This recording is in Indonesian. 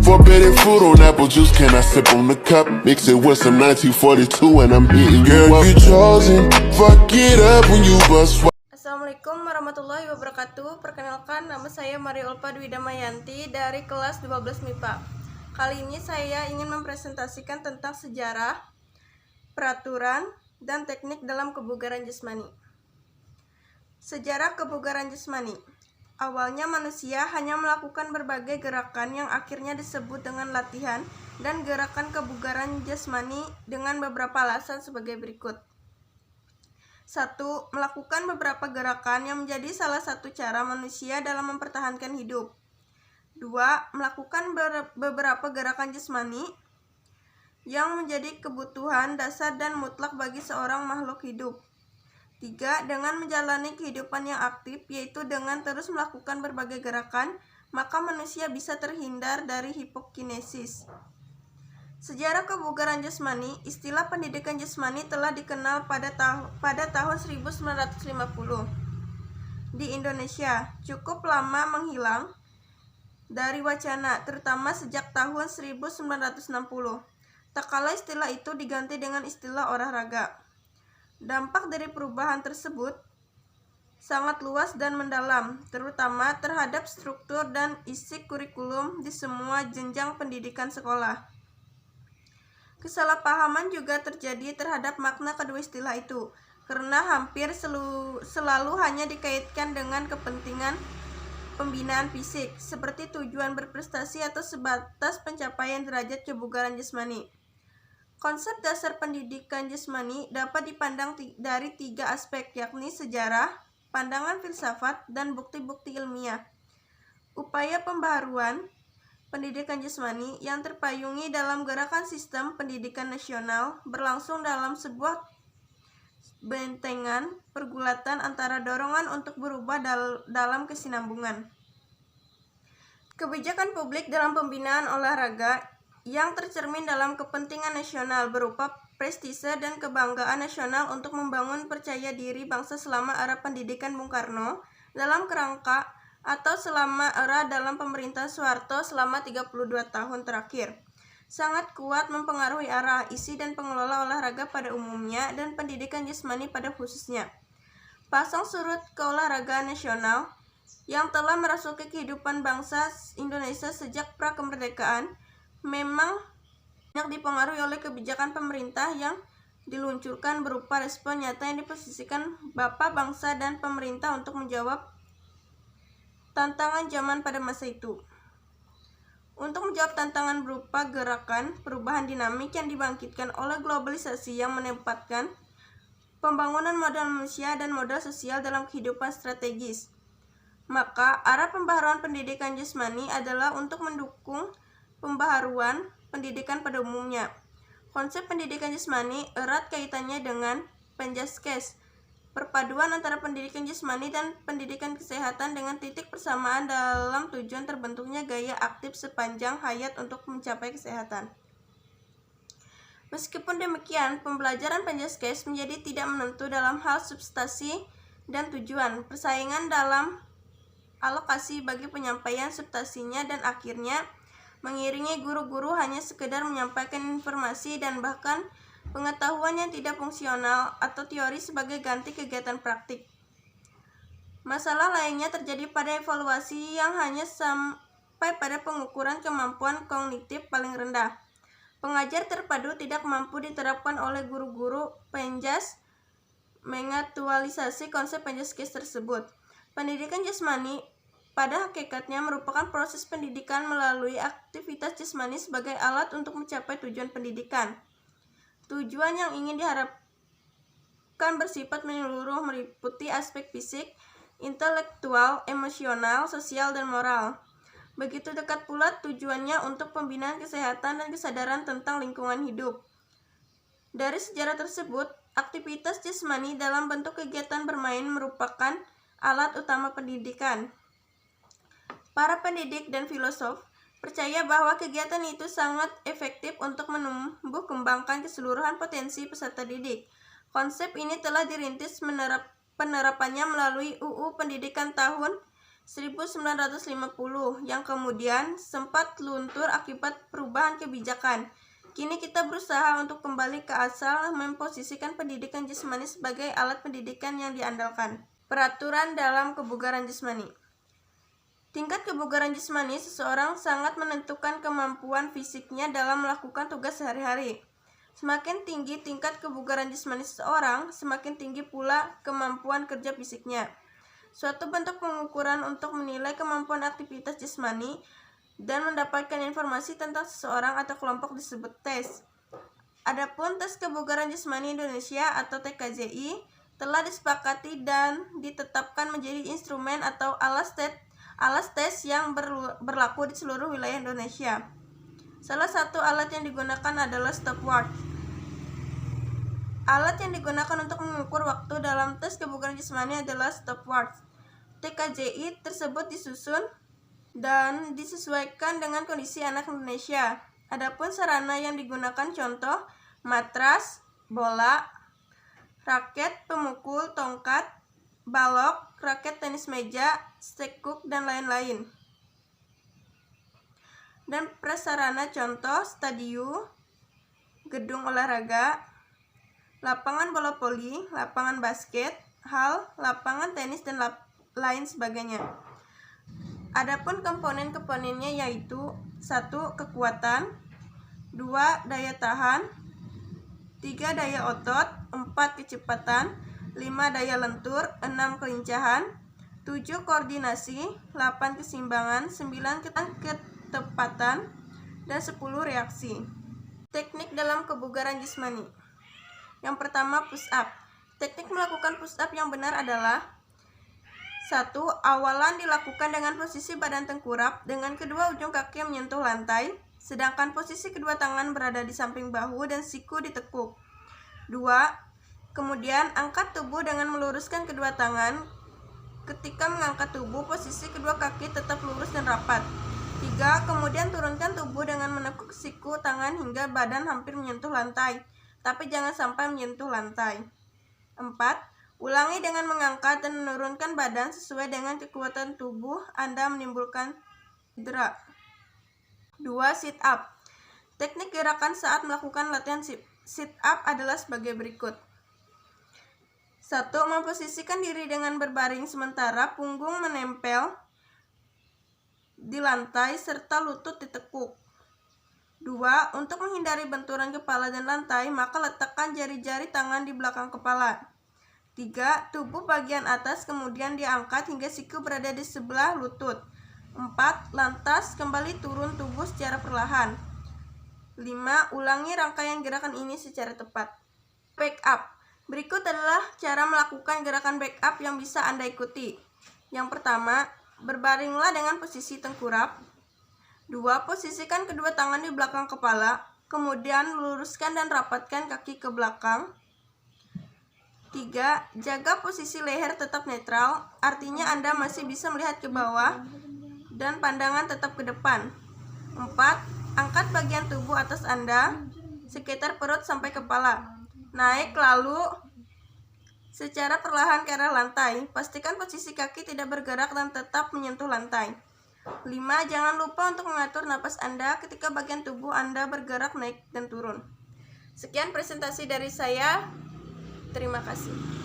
Forbidden fruit on apple juice, can I sip on the cup? Mix it with some 1942 and I'm hitting you up. Girl, you chosen, fuck it up when you bust. Assalamualaikum warahmatullahi wabarakatuh. Perkenalkan, nama saya Maria Ulfa Dwi Damayanti dari kelas 12 MIPA. Kali ini saya ingin mempresentasikan tentang sejarah, peraturan, dan teknik dalam kebugaran jasmani. Sejarah kebugaran jasmani. Awalnya manusia hanya melakukan berbagai gerakan yang akhirnya disebut dengan latihan dan gerakan kebugaran jasmani dengan beberapa alasan sebagai berikut. 1. Melakukan beberapa gerakan yang menjadi salah satu cara manusia dalam mempertahankan hidup. 2. Melakukan beberapa gerakan jasmani yang menjadi kebutuhan dasar dan mutlak bagi seorang makhluk hidup. 3. Dengan menjalani kehidupan yang aktif, yaitu dengan terus melakukan berbagai gerakan, maka manusia bisa terhindar dari hipokinesis. Sejarah kebugaran jasmani. Istilah pendidikan jasmani telah dikenal pada tahun 1950. Di Indonesia, cukup lama menghilang dari wacana, terutama sejak tahun 1960. Tak kala istilah itu diganti dengan istilah olahraga. Dampak dari perubahan tersebut sangat luas dan mendalam, terutama terhadap struktur dan isi kurikulum di semua jenjang pendidikan sekolah. Kesalahpahaman juga terjadi terhadap makna kedua istilah itu, karena hampir selalu hanya dikaitkan dengan kepentingan pembinaan fisik, seperti tujuan berprestasi atau sebatas pencapaian derajat kebugaran jasmani. Konsep dasar pendidikan jasmani dapat dipandang dari 3 aspek, yakni sejarah, pandangan filsafat, dan bukti-bukti ilmiah. Upaya pembaharuan pendidikan jasmani yang terpayungi dalam gerakan sistem pendidikan nasional berlangsung dalam sebuah bentengan pergulatan antara dorongan untuk berubah dalam kesinambungan. Kebijakan publik dalam pembinaan olahraga yang tercermin dalam kepentingan nasional berupa prestise dan kebanggaan nasional untuk membangun percaya diri bangsa selama era pendidikan Bung Karno dalam kerangka atau selama era dalam pemerintahan Soeharto selama 32 tahun terakhir sangat kuat mempengaruhi arah, isi, dan pengelola olahraga pada umumnya dan pendidikan jasmani pada khususnya. Pasang surut keolahragaan nasional yang telah merasuki kehidupan bangsa Indonesia sejak pra-kemerdekaan memang banyak dipengaruhi oleh kebijakan pemerintah yang diluncurkan berupa respon nyata yang diposisikan Bapak Bangsa dan pemerintah untuk menjawab tantangan zaman pada masa itu. Untuk menjawab tantangan berupa gerakan perubahan dinamik yang dibangkitkan oleh globalisasi yang menempatkan pembangunan modal manusia dan modal sosial dalam kehidupan strategis, maka arah pembaharuan pendidikan jasmani adalah untuk mendukung pembaharuan pendidikan pada umumnya. Konsep pendidikan jasmani erat kaitannya dengan penjaskes, perpaduan antara pendidikan jasmani dan pendidikan kesehatan dengan titik persamaan dalam tujuan terbentuknya gaya aktif sepanjang hayat untuk mencapai kesehatan. Meskipun demikian, pembelajaran penjaskes menjadi tidak menentu dalam hal substansi dan tujuan, persaingan dalam alokasi bagi penyampaian substansinya, dan akhirnya mengiringi guru-guru hanya sekedar menyampaikan informasi dan bahkan pengetahuan yang tidak fungsional atau teori sebagai ganti kegiatan praktik. Masalah lainnya terjadi pada evaluasi yang hanya sampai pada pengukuran kemampuan kognitif paling rendah. Pengajar terpadu tidak mampu diterapkan oleh guru-guru penjas mengaktualisasi konsep penjaskes tersebut. Pendidikan jasmani pada hakikatnya merupakan proses pendidikan melalui aktivitas jasmani sebagai alat untuk mencapai tujuan pendidikan. Tujuan yang ingin diharapkan bersifat menyeluruh, meliputi aspek fisik, intelektual, emosional, sosial, dan moral. Begitu dekat pula tujuannya untuk pembinaan kesehatan dan kesadaran tentang lingkungan hidup. Dari sejarah tersebut, aktivitas jasmani dalam bentuk kegiatan bermain merupakan alat utama pendidikan. Para pendidik dan filosof percaya bahwa kegiatan itu sangat efektif untuk menumbuh kembangkan keseluruhan potensi peserta didik. Konsep ini telah dirintis penerapannya melalui UU Pendidikan tahun 1950 yang kemudian sempat luntur akibat perubahan kebijakan. Kini kita berusaha untuk kembali ke asal memposisikan pendidikan jasmani sebagai alat pendidikan yang diandalkan. Peraturan dalam kebugaran jasmani. Tingkat kebugaran jasmani seseorang sangat menentukan kemampuan fisiknya dalam melakukan tugas sehari-hari. Semakin tinggi tingkat kebugaran jasmani seseorang, semakin tinggi pula kemampuan kerja fisiknya. Suatu bentuk pengukuran untuk menilai kemampuan aktivitas jasmani dan mendapatkan informasi tentang seseorang atau kelompok disebut tes. Adapun tes kebugaran jasmani Indonesia atau TKJI telah disepakati dan ditetapkan menjadi instrumen atau alas tes yang berlaku di seluruh wilayah Indonesia. Salah satu alat yang digunakan adalah stopwatch. Alat yang digunakan untuk mengukur waktu dalam tes kebugaran jasmani adalah stopwatch. TKJI tersebut disusun dan disesuaikan dengan kondisi anak Indonesia. Adapun sarana yang digunakan contoh matras, bola, raket pemukul, tongkat, balok, raket tenis meja, stekuk, dan lain-lain. Dan prasarana contoh stadium, gedung olahraga, lapangan bola voli, lapangan basket, hal, lapangan tenis, dan lain sebagainya. Adapun komponen-komponennya yaitu 1. Kekuatan, 2. Daya tahan, 3. Daya otot, 4. Kecepatan, 5. Daya lentur, 6. Kelincahan, 7. Koordinasi, 8. Keseimbangan, 9. Ketepatan, dan 10. Reaksi. Teknik dalam kebugaran jasmani. Yang pertama, push up. Teknik melakukan push up yang benar adalah 1. Awalan dilakukan dengan posisi badan tengkurap dengan kedua ujung kaki yang menyentuh lantai, sedangkan posisi kedua tangan berada di samping bahu dan siku ditekuk. 2. Kemudian angkat tubuh dengan meluruskan kedua tangan. Ketika mengangkat tubuh, posisi kedua kaki tetap lurus dan rapat. 3. Kemudian turunkan tubuh dengan menekuk siku tangan hingga badan hampir menyentuh lantai, tapi jangan sampai menyentuh lantai. 4. Ulangi dengan mengangkat dan menurunkan badan sesuai dengan kekuatan tubuh Anda menimbulkan cedera. 2. Sit up. Teknik gerakan saat melakukan latihan sit up adalah sebagai berikut. 1. Memposisikan diri dengan berbaring sementara punggung menempel di lantai serta lutut ditekuk. 2. Untuk menghindari benturan kepala dan lantai, maka letakkan jari-jari tangan di belakang kepala. 3. Tubuh bagian atas kemudian diangkat hingga siku berada di sebelah lutut. 4. Lantas kembali turun tubuh secara perlahan. 5. Ulangi rangkaian gerakan ini secara tepat. Back up. Berikut adalah cara melakukan gerakan back up yang bisa Anda ikuti. Yang pertama, berbaringlah dengan posisi tengkurap. 2. Posisikan kedua tangan di belakang kepala, kemudian luruskan dan rapatkan kaki ke belakang. 3. Jaga posisi leher tetap netral, artinya Anda masih bisa melihat ke bawah dan pandangan tetap ke depan. 4. Angkat bagian tubuh atas Anda sekitar perut sampai kepala. Naik lalu secara perlahan ke arah lantai. Pastikan posisi kaki tidak bergerak dan tetap menyentuh lantai. 5. Jangan lupa untuk mengatur napas Anda ketika bagian tubuh Anda bergerak naik dan turun. Sekian presentasi dari saya. Terima kasih.